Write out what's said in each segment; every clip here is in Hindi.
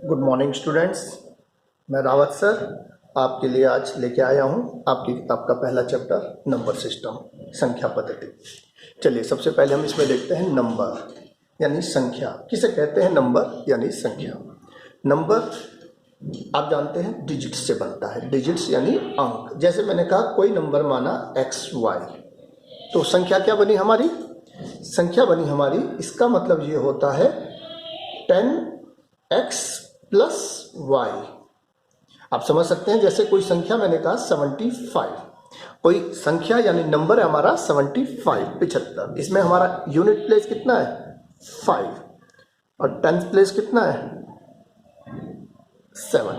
Good morning students. मैं रावत सर आपके लिए आज लेके आया हूँ आपकी किताब का पहला चैप्टर नंबर सिस्टम, संख्या पद्धति। चलिए सबसे पहले हम इसमें देखते हैं नंबर यानी संख्या। किसे कहते हैं नंबर यानी संख्या? नंबर आप जानते हैं डिजिट्स से बनता है, डिजिट्स यानी अंक। जैसे मैंने कहा कोई नंबर माना XY, तो संख्या क्या बनी हमारी? संख्या बनी हमारी, इसका मतलब ये होता है 10x प्लस y। आप समझ सकते हैं, जैसे कोई संख्या मैंने कहा 75, कोई संख्या यानी नंबर है हमारा 75, इसमें हमारा यूनिट प्लेस कितना है 5 और टेंथ प्लेस कितना है 7।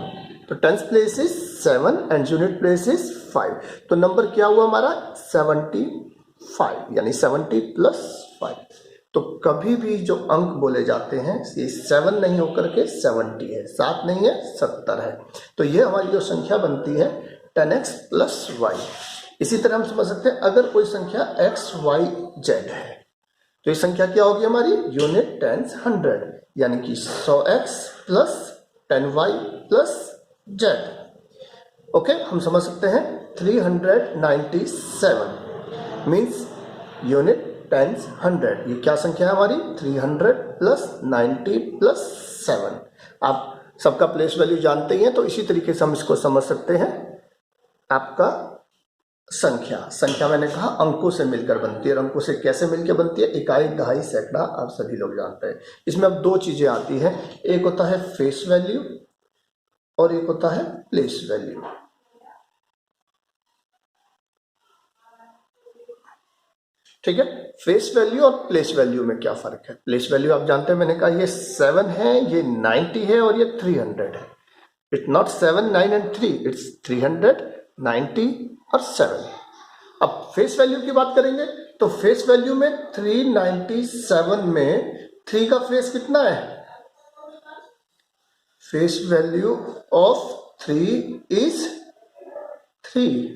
तो tenth place is 7 and unit place is 5। तो नंबर क्या हुआ हमारा 75 यानी 70 प्लस 5। तो कभी भी जो अंक बोले जाते हैं ये 7 नहीं होकर के 70 है, 7 नहीं है 70 है। तो ये हमारी जो संख्या बनती है 10x प्लस y। इसी तरह हम समझ सकते हैं अगर कोई संख्या XYZ है तो ये संख्या क्या होगी हमारी यूनिट टेंस 100 यानी कि 100x plus 10y plus z। Okay, हम समझ सकते हैं 397 मीन्स यूनिट टेंस 100। ये क्या संख्या है हमारी 300 प्लस 90 प्लस 7। आप सबका प्लेस वैल्यू जानते ही हैं, तो इसी तरीके से हम इसको समझ सकते हैं। आपका संख्या मैंने कहा अंकों से मिलकर बनती है। और अंकों से कैसे मिलकर बनती है? इकाई, दहाई, सैकड़ा, आप सभी लोग जानते हैं। इसमें अब दो चीजें आती हैं, एक होता है फेस वैल्यू और एक होता है प्लेस वैल्यू। ठीक है, फेस वैल्यू और प्लेस वैल्यू में क्या फर्क है? प्लेस वैल्यू आप जानते हैं, मैंने कहा ये 7 है, ये 90 है और ये 300 है। इट्स नॉट 7, 9 एंड 3, इट्स 300, 90 और 7। अब फेस वैल्यू की बात करेंगे तो फेस वैल्यू में 397 में 3 का फेस कितना है? फेस वैल्यू ऑफ 3 इज 3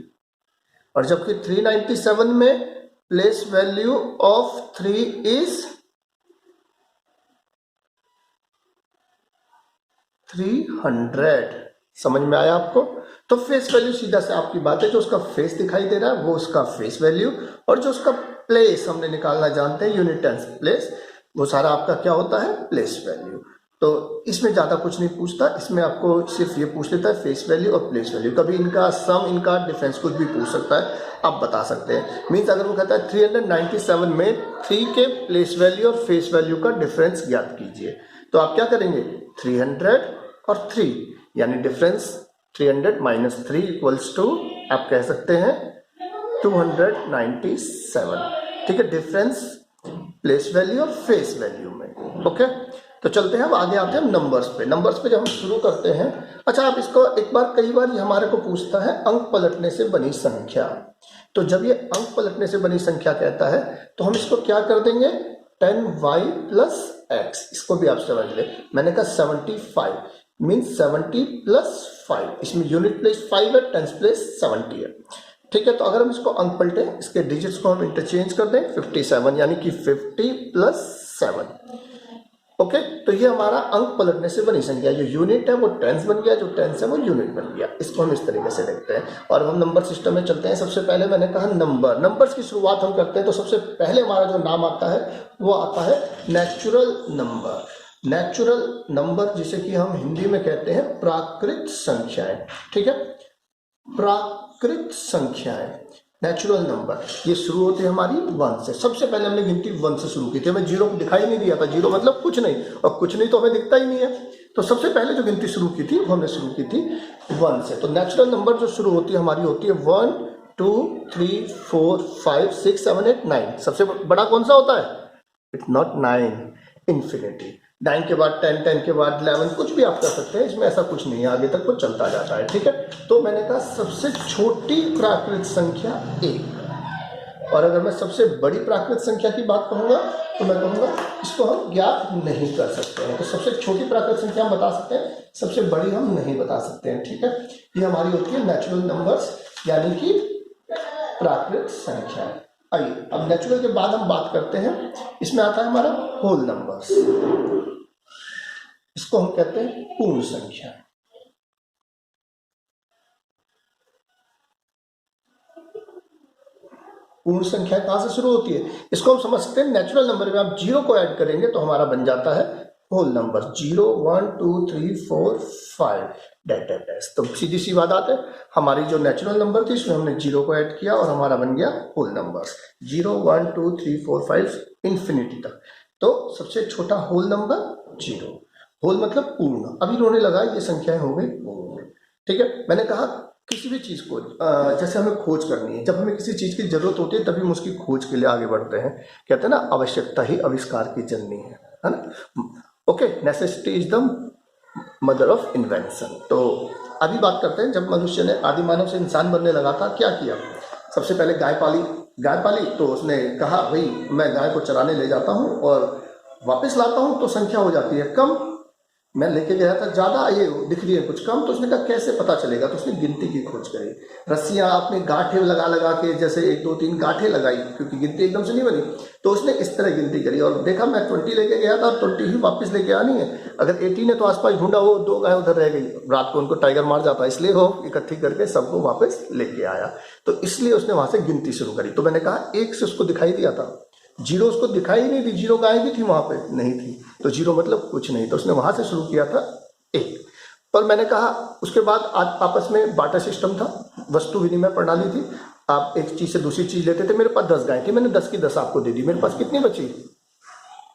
और जबकि 397 में प्लेस वैल्यू ऑफ 3 इज 300। समझ में आया आपको? तो फेस वैल्यू सीधा से आपकी बात है, जो उसका फेस दिखाई दे रहा है वो उसका फेस वैल्यू, और जो उसका प्लेस हमने निकालना जानते हैं यूनिट टेंस प्लेस, वो सारा आपका क्या होता है प्लेस वैल्यू। तो इसमें ज़्यादा कुछ नहीं पूछता, इसमें आपको सिर्फ ये पूछ लेता है फेस वैल्यू और प्लेस वैल्यू। कभी इनका सम, इनका डिफरेंस कुछ भी पूछ सकता है, आप बता सकते हैं। मीन्स अगर वो कहता है 397 में 3 के प्लेस वैल्यू और फेस वैल्यू का डिफरेंस ज्ञात कीजिए, तो आप क्या करेंगे 300 और 3 यानी डिफरेंस 300 माइनस 3 इक्वल्स टू आप कह सकते हैं 297। ठीक है, डिफरेंस प्लेस वैल्यू और फेस वैल्यू में। ओके, तो चलते हैं अब आगे आते हैं नंबर्स पे। नंबर्स पे जब हम शुरू करते हैं, अच्छा आप इसको एक बार, कई बार ये हमारे को पूछता है अंक पलटने से बनी संख्या। तो जब ये अंक पलटने से बनी संख्या कहता है तो हम इसको क्या कर देंगे 10y प्लस x। इसको भी आप समझ ले, मैंने कहा 75 मीन्स 70 प्लस 5, इसमें यूनिट प्लेस 5 है, टेंस प्लेस 70 है। ठीक है, तो अगर हम इसको अंक पलटे, इसके डिजिट्स को हम इंटरचेंज कर दें 57 यानी कि 50 प्लस 7। ओके, तो ये हमारा अंक पलटने से बनी संख्या, जो यूनिट है वो टेंस बन गया, जो टेंस है वो यूनिट बन गया। इसको हम इस तरीके से देखते हैं और हम नंबर सिस्टम में चलते हैं। सबसे पहले मैंने कहा नंबर्स की शुरुआत हम करते हैं, तो सबसे पहले हमारा जो नाम आता है वो आता है नेचुरल नंबर। नेचुरल नंबर जिसे कि हम हिंदी में कहते हैं प्राकृत संख्याएं। ठीक है, प्राकृत संख्याएं, नेचुरल नंबर, ये शुरू होती है हमारी 1 से। सबसे पहले हमने गिनती 1 से शुरू की थी, हमें जीरो दिखाई नहीं दिया था, जीरो मतलब कुछ नहीं, और कुछ नहीं तो हमें दिखता ही नहीं है। तो सबसे पहले जो गिनती शुरू की थी वो हमने शुरू की थी 1 से। तो नेचुरल नंबर जो शुरू होती है हमारी होती है 1 2 3 4 5 6 7 8 9। सबसे बड़ा कौन सा होता है? It's not 9, infinity. 9 के बाद 10, 10 के बाद 11, कुछ भी आप कर सकते हैं, इसमें ऐसा कुछ नहीं है, आगे तक वो चलता जाता है। ठीक है, तो मैंने कहा सबसे छोटी प्राकृत संख्या 1, और अगर मैं सबसे बड़ी प्राकृत संख्या की बात कहूँगा तो मैं कहूँगा इसको हम ज्ञात नहीं कर सकते हैं। तो सबसे छोटी प्राकृत संख्या हम बता सकते हैं, सबसे बड़ी हम नहीं बता सकते हैं। ठीक है, ये हमारी होती है नेचुरल नंबर्स यानी कि प्राकृत संख्या। आइए अब नेचुरल के बाद हम बात करते हैं, इसमें आता है हमारा होल नंबर्स। इसको हम कहते हैं पूर्ण संख्या। पूर्ण संख्या कहां से शुरू होती है, इसको हम समझ सकते हैं नेचुरल नंबर में आप जीरो को ऐड करेंगे तो हमारा बन जाता है whole number, 0 1 2 3 4 5 dot dot dash. तो सीधी सी बात है, हमारी जो नेचुरल नंबर थी इसमें हमने जीरो को ऐड किया और हमारा बन गया होल नंबर, 0 1 2 3 4 5 इंफिनिटी तक। तो सबसे छोटा होल नंबर 0, होल मतलब पूर्ण। अभी इन्होंने लगाया ये संख्याएं हो गई पूर्ण। ठीक है, मैंने कहा किसी भी चीज को जैसे हमें खोज करनी है, जब हमें किसी चीज की जरूरत होती है तभी हम उसकी खोज के लिए आगे बढ़ते हैं। कहते हैं ना, आवश्यकता ही आविष्कार की जननी है ना। Okay, necessity is the mother of invention. तो अभी बात करते हैं, जब मनुष्य ने आदि मानव से इंसान बनने लगा था, क्या किया? सबसे पहले गाय पाली तो उसने कहा भाई मैं गाय को चराने ले जाता हूँ और वापस लाता हूँ तो संख्या हो जाती है कम, मैं लेके गया था ज्यादा, ये दिख रही है कुछ कम, तो उसने कहा कैसे पता चलेगा, तो उसने गिनती की खोज करी। रस्सियां आपने गांठे लगा के, जैसे 1 2 3 गांठे लगाई, क्योंकि गिनती एकदम से नहीं बनी, तो उसने इस तरह गिनती करी और देखा मैं 20 लेके गया था, 20 ही वापस लेके आनी है। अगर 18 है तो आसपास ढूंढा, वो 2 गाय उधर रह गई, रात को उनको टाइगर मार जाता, इसलिए वो इकट्ठी करके सबको वापस लेके आया। तो इसलिए उसने वहां से गिनती शुरू करी। तो मैंने कहा 1 से उसको दिखाई दिया था, 0 उसको दिखाई नहीं दी, 0 गाय भी थी वहां पे नहीं थी, तो 0 मतलब कुछ नहीं, तो उसने वहां से शुरू किया था 1। पर मैंने कहा उसके बाद आज आपस में बाटा सिस्टम था, वस्तु विनिमय प्रणाली थी, आप एक चीज से दूसरी चीज लेते थे। मेरे पास 10 गाय थी, मैंने 10 की 10 आपको दे दी, मेरे पास कितनी बची?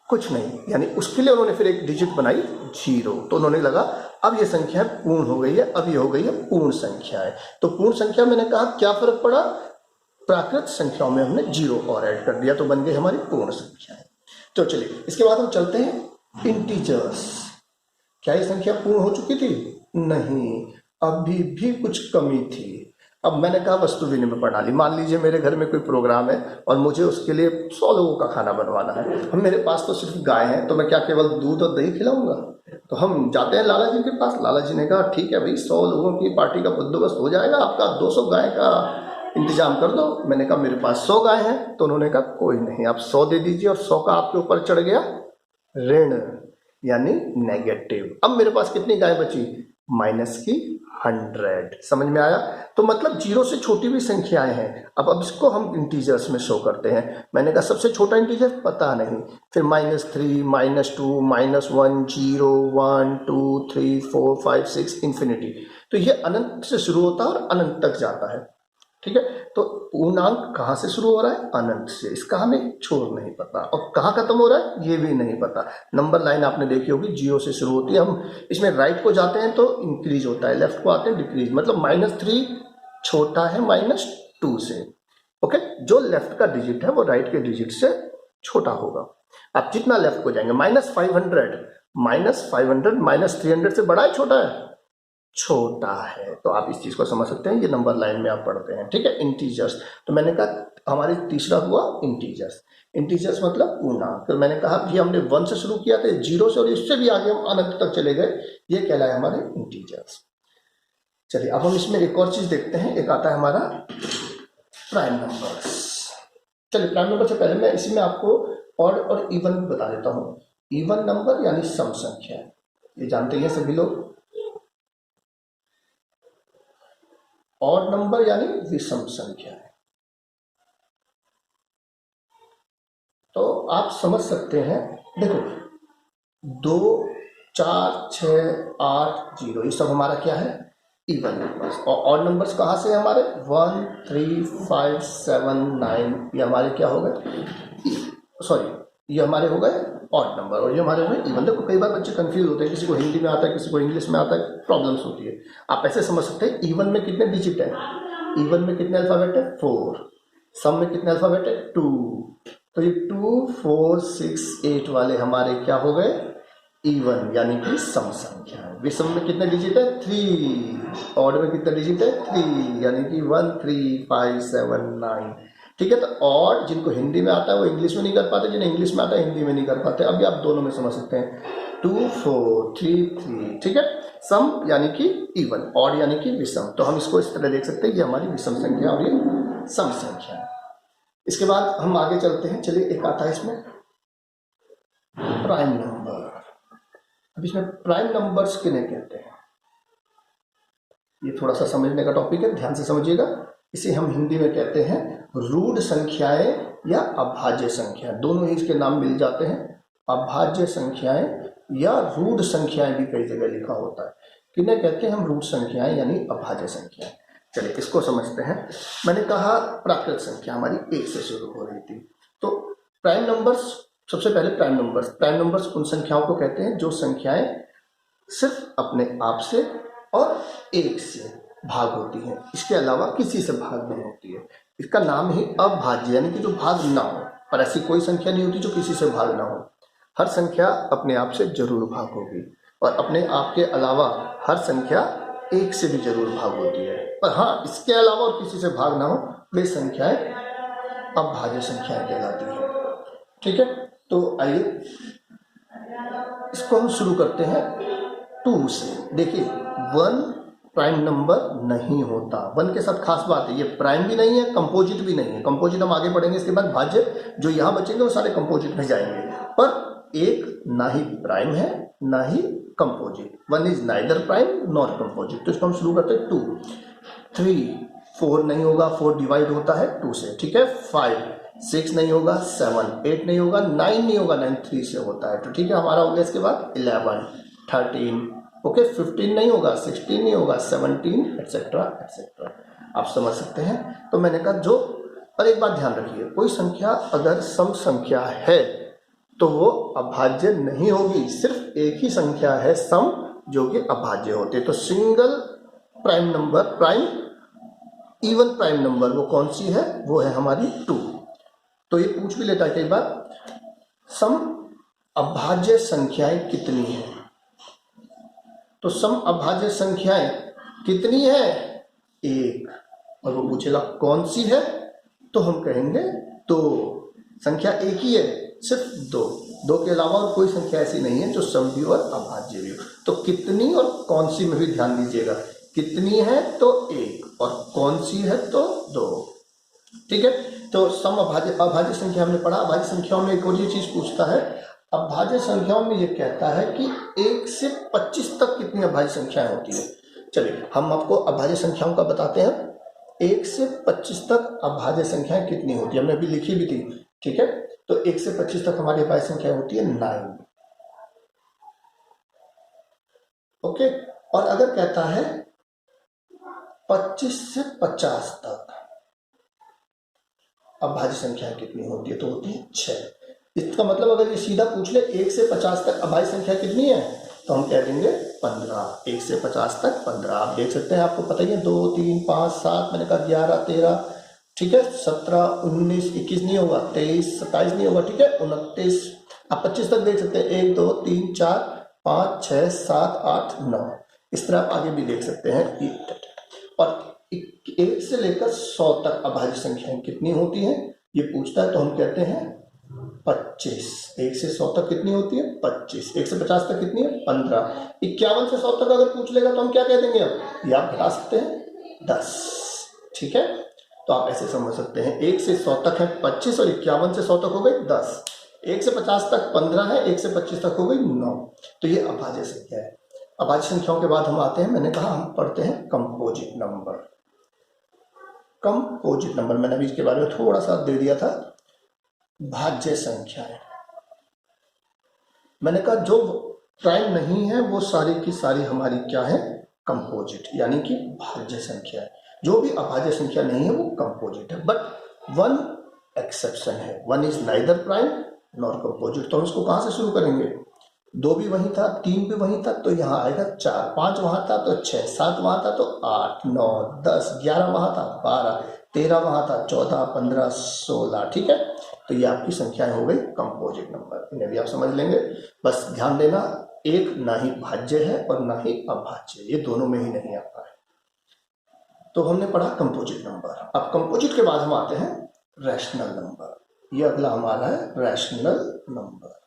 कुछ नहीं। यानी उसके लिए उन्होंने फिर एक डिजिट बनाई 0, तो उन्होंने लगा अब ये संख्या पूर्ण हो गई है, अब ये हो गई है पूर्ण संख्या है। तो पूर्ण संख्या मैंने कहा क्या फर्क पड़ा, प्राकृत संख्याओं में हमने 0 और ऐड कर दिया तो बन गई हमारी पूर्ण संख्या है। तो चलिए इसके बाद हम चलते हैं इंटीजर्स। क्या ये संख्या पूर्ण हो चुकी थी? नहीं, अभी भी कुछ कमी थी। अब मैंने कहा वस्तु विनिमय प्रणाली, मान लीजिए मेरे घर में कोई प्रोग्राम है और मुझे उसके लिए 100 लोगों का खाना बनवाना है। हम मेरे पास तो सिर्फ गाय है, तो मैं क्या केवल दूध और दही खिलाऊंगा? तो हम जाते हैं लाला जी के पास, लाला जी ने कहा ठीक है भाई 100 लोगों की पार्टी का बंदोबस्त हो जाएगा, आपका 200 गाय का इंतजाम कर दो। मैंने कहा मेरे पास 100 गाय हैं, तो उन्होंने कहा कोई नहीं, आप 100 दे दीजिए, और 100 का आपके ऊपर चढ़ गया ऋण, यानी नेगेटिव। अब मेरे पास कितनी गाय बची? माइनस की 100। समझ में आया? तो मतलब 0 से छोटी भी संख्याएं हैं। अब इसको हम इंटीजर्स में शो करते हैं। मैंने कहा सबसे छोटा इंटीजर पता नहीं, फिर -3 -2 -1 0 1 2 3 4 5 6 इंफिनिटी। तो ये अनंत से शुरू होता है और अनंत तक जाता है। ठीक है, तो पूर्णांक कहां से शुरू हो रहा है? अनंत से। इसका हमें छोर नहीं पता, और कहां खत्म हो रहा है ये भी नहीं पता। नंबर लाइन आपने देखी होगी 0 से शुरू होती है, हम इसमें राइट को जाते हैं तो इंक्रीज होता है, लेफ्ट को आते हैं डिक्रीज, मतलब -3 छोटा है -2 से। ओके, जो लेफ्ट का डिजिट है वो राइट के डिजिट से छोटा होगा। आप जितना लेफ्ट को जाएंगे, -500 -300 से बड़ा है छोटा है? छोटा है। तो आप इस चीज को समझ सकते हैं, ये नंबर लाइन में आप पढ़ते हैं। ठीक है, इंटीजर्स। तो मैंने कहा हमारी तीसरा हुआ इंटीजर्स। इंटीजर्स मतलब पूर्णांक। तो मैंने कहा कि हमने 1 से शुरू किया था, 0 से, और इससे भी आगे हम अनंत तक चले गए, ये कहलाए हमारे इंटीजर्स। चलिए अब हम इसमें एक और चीज देखते हैं, एक आता है हमारा प्राइम नंबर्स। चलिए प्राइम नंबर से पहले मैं इसी में आपको ऑड और इवन बता देता हूँ। इवन नंबर यानी सम संख्या, ये जानते हैं सभी लोग। ऑड नंबर यानी विषम संख्या है। तो आप समझ सकते हैं, देखो 2 4 6 8 0 ये सब हमारा क्या है? Even numbers. और ऑड नंबर्स कहाँ से हमारे? 1 3 5 7 9, ये हमारे क्या हो गए? सॉरी, ये हमारे हो गए ऑड नंबर, और ये हमारे हो गए इवन। देखो कई बार बच्चे कंफ्यूज होते हैं, किसी को हिंदी में आता है, किसी को इंग्लिश में आता है, प्रॉब्लम्स होती है। आप ऐसे समझ सकते हैं, इवन में कितने डिजिट है? इवन में कितने अल्फाबेट है? 4। सम में कितने अल्फाबेट है? 2। तो ये 2 4 6 8 वाले हमारे क्या हो गए? इवन, यानी कि सम संख्या है। विषम में कितने डिजिट है? 3। ऑड में कितने डिजिट है? 3, यानी कि 1 3 5 7 9। ठीक है, तो ऑड जिनको हिंदी में आता है वो इंग्लिश में नहीं कर पाते, जिन्हें इंग्लिश में आता है हिंदी में नहीं कर पाते। अभी आप दोनों में समझ सकते हैं, 2 4 3 3। ठीक है, सम यानी कि इवन, ऑड यानी कि विषम। तो हम इसको इस तरह देख सकते हैं, ये हमारी विषम संख्या और ये सम संख्या है। इसके बाद हम आगे चलते हैं। चलिए एक आता है इसमें प्राइम नंबर। अब इसमें प्राइम नंबर्स किन्हें कहते हैं, ये थोड़ा सा समझने का टॉपिक है, ध्यान से समझिएगा। इसे हम हिंदी में कहते हैं रूढ़ संख्याएं या अभाज्य संख्या, दोनों ही इसके नाम मिल जाते हैं। अभाज्य संख्याएं या रूढ़ संख्याएं भी कई जगह लिखा होता है। किन्हें कहते हैं हम रूढ़ संख्याएं यानी अभाज्य संख्याएं। चलिए इसको समझते हैं। मैंने कहा प्राकृत संख्या हमारी एक से शुरू हो रही थी, तो प्राइम नंबर्स, सबसे पहले प्राइम नंबर्स उन संख्याओं को कहते हैं जो संख्याएं सिर्फ अपने आप से और एक से भाग होती है, इसके अलावा किसी से भाग नहीं होती है। इसका नाम ही अभाज्य यानी कि जो भाग ना हो, पर ऐसी कोई संख्या नहीं होती जो किसी से भाग ना हो। हर संख्या अपने आप से जरूर भाग होगी और अपने आप के अलावा हर संख्या एक से भी जरूर भाग होती है, पर हाँ इसके अलावा और किसी से भाग ना हो वे संख्याएं अभाज्य संख्याएं कहलाती है। ठीक है, तो आइए इसको हम शुरू करते हैं 2 से। देखिए 1 प्राइम नंबर नहीं होता। 1 के साथ खास बात है, ये प्राइम भी नहीं है, कंपोजिट भी नहीं है। कंपोजिट हम आगे पढ़ेंगे, इसके बाद भाज्य जो यहाँ बचेंगे वो सारे कंपोजिट में जाएंगे। पर एक ना ही प्राइम है ना ही composite. 1 is neither prime nor composite. तो इसको हम शुरू करते हैं 2, 3, 4 नहीं होगा, 4 डिवाइड होता है 2 से। ठीक है, 5, 6 नहीं होगा, 7, 8 नहीं होगा, 9 नहीं होगा, 9 3 से होता है। तो ठीक है, हमारा हो गया। इसके बाद 11, 13, ओके, 15 नहीं होगा, 16 नहीं होगा, 17 एक्सेट्रा एक्सेट्रा। आप समझ सकते हैं। तो मैंने कहा जो, पर एक बात ध्यान रखिए, कोई संख्या अगर सम संख्या है तो वो अभाज्य नहीं होगी। सिर्फ एक ही संख्या है सम जो कि अभाज्य होते। तो single prime number, prime even prime number वो कौन सी है, वो है हमारी 2। तो ये पूछ भी लेता है कई बार, सम अभाज्य संख्याएं कितनी हैं। तो सम अभाज्य संख्याएं कितनी है, 1। और वो पूछेगा कौन सी है, तो हम कहेंगे 2। संख्या एक ही है, सिर्फ 2 के अलावा और कोई संख्या ऐसी नहीं है जो सम भी और अभाज्य भी हो। तो कितनी और कौन सी में भी ध्यान दीजिएगा, कितनी है तो 1 और कौन सी है तो 2। ठीक है, तो सम अभाज्य संख्या हमने पढ़ा। अभाज्य संख्याओं में एक और ये चीज पूछता है, अभाज्य संख्याओं में ये कहता है कि 1 से 25 तक कितनी अभाज्य संख्याएं होती है। चलिए हम आपको अभाज्य संख्याओं का बताते हैं। 1 से 25 तक अभाज्य संख्याएं कितनी होती है, हमने अभी लिखी भी थी। ठीक है, तो 1 से 25 तक हमारी अभाज्य संख्या होती है 9। ओके, और अगर कहता है 25 से 50 तक अभाज्य संख्या कितनी होती है, तो होती है 6। इसका मतलब अगर ये सीधा पूछ ले 1 से 50 तक अभाज्य संख्या कितनी है, तो हम कह देंगे 15। 1 से 50 तक 15। आप देख सकते हैं, आपको पता ही है, 2, 3, 5, 7, मैंने कहा 11, 13, ठीक है, 17, 19, 21 नहीं होगा, 23, 27 नहीं होगा, ठीक है, 29। आप 25 तक देख सकते हैं, 1, 2, 3, 4, 5, 6, 7, 8, 9। इस तरह आप आगे भी देख सकते हैं। और 1 से लेकर 100 तक अभाज्य संख्याएं कितनी होती हैं, ये पूछता है, तो हम कहते हैं 25। 1 से 100 तक कितनी होती है, 25। 1 से 50 तक कितनी है, 15। 51 से 100 तक अगर पूछ लेगा तो हम क्या कह देंगे, अब ये आप घटा सकते हैं 10। ठीक है, तो आप ऐसे समझ सकते हैं, 1 से 100 तक है 25 और 51 से 100 तक हो गई 10। 1 से 50 तक 15 है, 1 से 25 तक हो गई 9। तो ये अभाज्य संख्या है। अभाज्य संख्याओं के बाद हम आते हैं, मैंने कहा हम पढ़ते हैं कंपोजिट नंबर। कंपोजिट नंबर मैंने अभी इसके बारे में थोड़ा सा दे दिया था। भाज्य संख्याएं, मैंने कहा जो प्राइम नहीं है वो सारी की सारी हमारी क्या है, कंपोजिट यानी कि भाज्य संख्या है। जो भी अभाज्य संख्या नहीं है वो कंपोजिट है। बट 1 एक्सेप्शन है, 1 is neither prime nor composite. तो हम इसको कहां से शुरू करेंगे, 2 भी वहीं था, 3 भी वहीं था, तो यहाँ आएगा 4, 5 वहां था तो 6, 7 वहां था तो 8, 9, 10, 11 वहां था, 12, 13 वहां था, 14, 15, 16। ठीक है, तो ये आपकी संख्याएं हो गई कंपोजिट नंबर। इन्हें भी आप समझ लेंगे। बस ध्यान देना, एक ना ही भाज्य है और ना ही अभाज्य, ये दोनों में ही नहीं आता है। तो हमने पढ़ा कंपोजिट नंबर। अब कंपोजिट के बाद हम आते हैं रैशनल नंबर। ये अगला हमारा है रैशनल नंबर।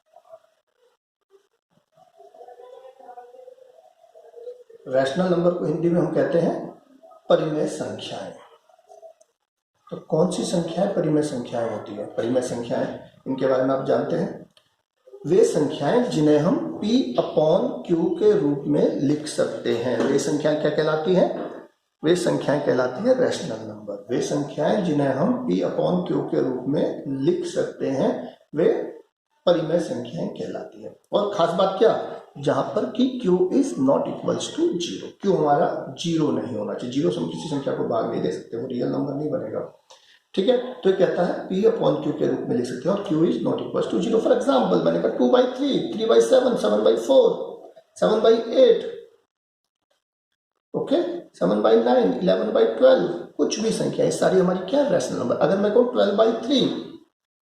रैशनल नंबर को हिंदी में हम कहते हैं परिमेय संख्याएं। तो कौन सी संख्याएं परिमेय संख्याएं होती है, परिमेय संख्याएं, इनके बारे में आप जानते हैं। वे संख्याएं जिन्हें हम P अपॉन Q के रूप में लिख सकते हैं। वे संख्याएं क्या कहलाती हैं? वे संख्याएं कहलाती है रैशनल नंबर। वे संख्याएं जिन्हें हम P अपॉन Q के रूप में लिख सकते हैं वे परिमेय संख्याएं कहलाती है। और खास बात क्या, जहां पर कि Q is not equals to 0, Q हमारा 0 नहीं होना चाहिए। 0 से हम किसी संख्या को भाग नहीं दे सकते, वो रियल नंबर नहीं बनेगा। ठीक है, तो ये कहता है P अपॉन Q के रूप में लिख सकते हैं और Q is not equals to 0। For example मैंने कहा 2/3, 3/7, 7/4, 7/8, ओके, 7/9, 11/12, कुछ भी संख्या, ये सारी हमारी क्या है? Rational number. अगर मैं कहूँ 12/3,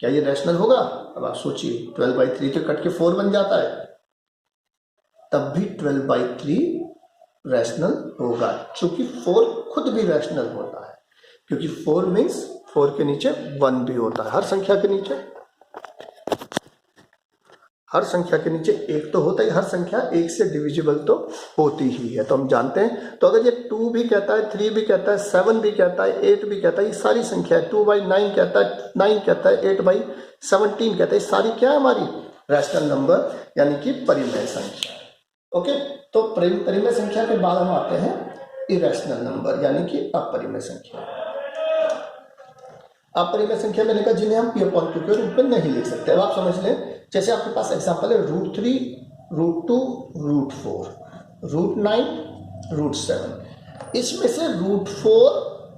क्या ये रैशनल होगा? अब आप सोचिए, 12/3 तो कट के 4 बन जाता है, तब भी 12/3 रैशनल होगा, क्योंकि 4 खुद भी रैशनल होता है, क्योंकि 4 मीन्स 4 के नीचे 1 भी होता है। हर संख्या के नीचे 1 तो होता ही, हर संख्या 1 से डिविजिबल तो होती ही है, तो हम जानते हैं। तो अगर ये 2 भी कहता है, 3 भी कहता है, 7 भी कहता है, 8 भी कहता है, ये सारी संख्या है। 2/9 कहता है, 9 कहता है, 8/17 कहता है, ये सारी क्या है? हमारी रैशनल नंबर, यानी कि परिमेय संख्या। ओके, तो परिमेय संख्या के बाद हम आते हैं इरेशनल नंबर, यानी कि अपरिमेय संख्या। अपरिमेय संख्या मैंने कहा जिन्हें हम P अपॉन Q के रूप में नहीं लिख सकते। अब आप समझ लें, जैसे आपके पास एग्जांपल है √3, √2, √4, √9, √7। इसमें से √4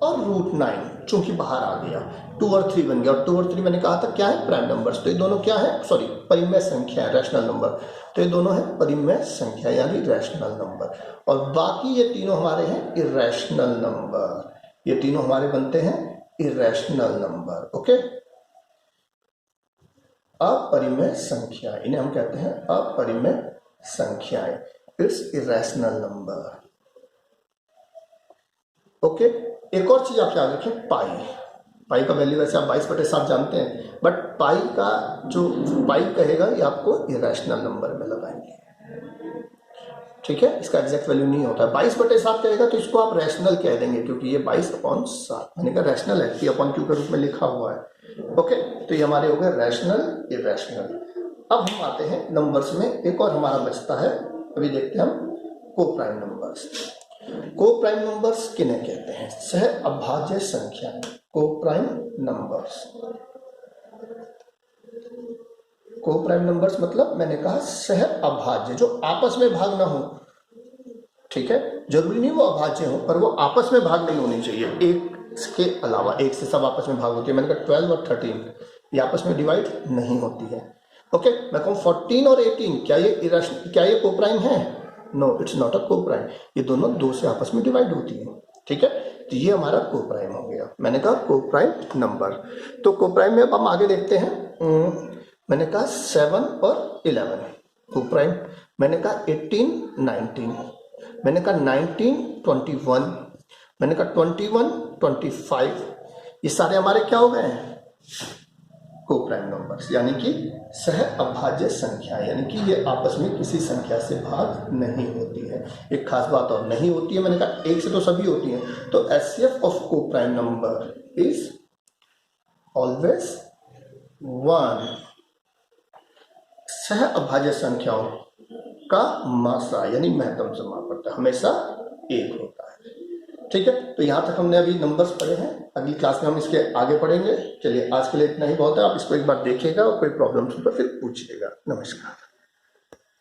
और √9 चूंकि बाहर आ गया, 2 और 3 बन गया, और 2 और 3 मैंने कहा था क्या है? Prime numbers. तो ये दोनों क्या है? सॉरी, परिमेय संख्या है, रैशनल नंबर। तो ये दोनों है परिमेय संख्या यानी रैशनल नंबर, और बाकी ये तीनों हमारे हैं इरेशनल नंबर। ये तीनों हमारे बनते हैं इरेशनल नंबर। ओके, अपरिमेय संख्या, इन्हें हम कहते हैं अपरिमेय संख्याएं, इट्स इरेशनल नंबर। ओके, एक और चीज आप याद रखें, पाई का वैल्यू वैसे आप 22/7 जानते हैं, बट पाई का जो पाई कहेगा ये आपको इरेशनल नंबर में लगाएंगे। ठीक है, इसका एग्जैक्ट वैल्यू नहीं होता है। 22/7 कहेगा तो इसको आप रैशनल कह देंगे, क्योंकि ये 22/7 मैंने कहा रैशनल है, P अपॉन Q के रूप में लिखा हुआ है। ओके, तो ये हमारे हो गए रैशनल, इरेशनल। अब हम आते हैं नंबर्स में, एक और हमारा बचता है, अभी देखते हैं हम को-प्राइम नंबर्स। को-प्राइम नंबर्स किन्हें कहते हैं? सह अभाज्य संख्या, को-प्राइम नंबर्स। को-प्राइम नंबर्स मतलब मैंने कहा सह अभाज्य, जो आपस में भाग ना हो। ठीक है, जरूरी नहीं वो अभाज्य हो, पर वो आपस में भाग नहीं होनी चाहिए। एक के अलावा, एक से सब आपस में भाग होती है। मैंने कहा 12 और 13 ये आपस में डिवाइड नहीं होती है। ओके, मैं कहूँ 14 और 18, क्या ये को-प्राइम है? No, it's not a coprime. ये दोनों 2 से आपस में डिवाइड होती है। ठीक है, तो ये हमारा को-प्राइम हो गया। मैंने कहा को-प्राइम नंबर। तो को-प्राइम में अब हम आगे देखते हैं। मैंने कहा 7 और 11 को-प्राइम। मैंने कहा 18, 19। मैंने कहा 19, 21। मैंने कहा 21, 25। ये सारे हमारे क्या हो गए हैं? को-प्राइम नंबर्स, यानी कि सह अभाज्य संख्या, यानी कि ये आपस में किसी संख्या से भाग नहीं होती है। एक खास बात और नहीं होती है, मैंने कहा 1 से तो सभी होती हैं। तो HCF of co-prime number is always 1। सह अभाज्य संख्याओं का मात्रा यानी महत्तम समापन हमेशा 1 होता है। ठीक है, तो यहाँ तक हमने अभी नंबर्स पढ़े हैं। अगली क्लास में हम इसके आगे पढ़ेंगे। चलिए, आज के लिए इतना ही बहुत है। आप इसको एक बार देखिएगा और कोई प्रॉब्लम्स हो तो फिर पूछिएगा। नमस्कार।